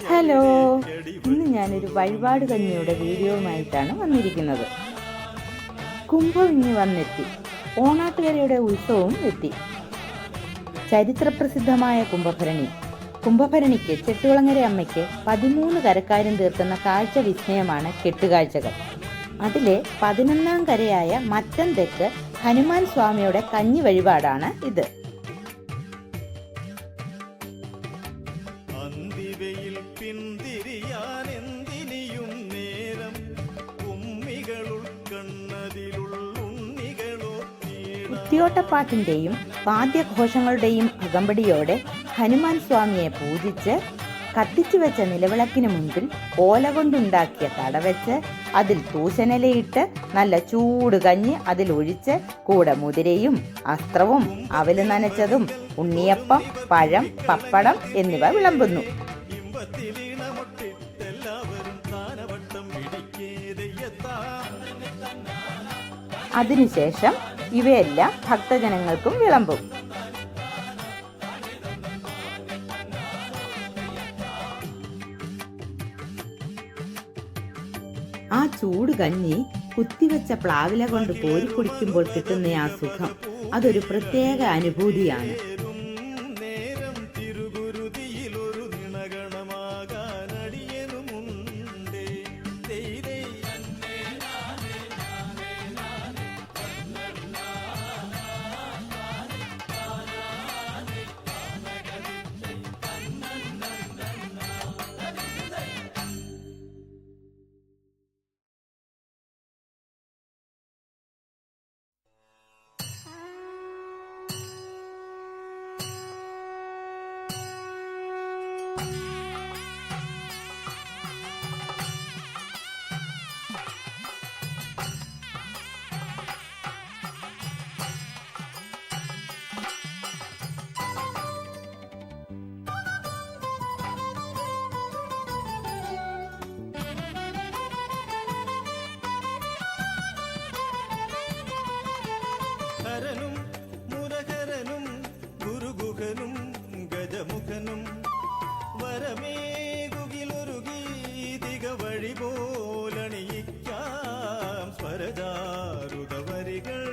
Hello, ഇന്ന് ഞാനൊരു വഴിപാട് കഞ്ഞിയുടെ വീഡിയോയുമായിട്ടാണ് വന്നിരിക്കുന്നത്. കുംഭം ഇങ്ങ് വന്നെത്തി, ഓണാട്ടുകരയുടെ ഉത്സവവും എത്തി. ചരിത്രപ്രസിദ്ധമായ കുംഭഭരണിക്ക് ചെട്ടുകുളങ്ങര അമ്മയ്ക്ക് 13 കരക്കാരും തീർക്കുന്ന കാഴ്ച വിസ്മയമാണ് കെട്ടുകാഴ്ചകൾ. അതിലെ 11ാം കരയായ മറ്റം തെക്ക് ഹനുമാൻ സ്വാമിയുടെ കഞ്ഞി വഴിപാടാണ് ഇത്. കുത്തിയോട്ടപ്പാട്ടിന്റെയും വാദ്യഘോഷങ്ങളുടെയും അകമ്പടിയോടെ ഹനുമാൻ സ്വാമിയെ പൂജിച്ച് കത്തിച്ചു വെച്ച നിലവിളക്കിന് മുൻപിൽ ഓല കൊണ്ടുണ്ടാക്കിയ തടവെച്ച് അതിൽ തൂശനിലയിട്ട് നല്ല ചൂട് കഞ്ഞി അതിലൊഴിച്ച് കൂടെ മുതിരയും അസ്ത്രവും അവല് നനച്ചതും ഉണ്ണിയപ്പം, പഴം, പപ്പടം എന്നിവ വിളമ്പുന്നു. അതിനുശേഷം ഇവയെല്ലാം ഭക്തജനങ്ങൾക്കും വിളമ്പും. ആ ചൂട് കഞ്ഞി കുത്തിവെച്ച പ്ലാവില കൊണ്ട് കോരി കുടിക്കുമ്പോൾ കിട്ടുന്ന ആ സുഖം അതൊരു പ്രത്യേക അനുഭൂതിയാണ്. ഹരനും മുരഹരനും ഗുരുഗുഹനും ഗജമുഖനും വരമേകുകിലൊരു ഗീതിക വഴി പോലണിയിക്കാം സ്വരജാരുത വരികൾ.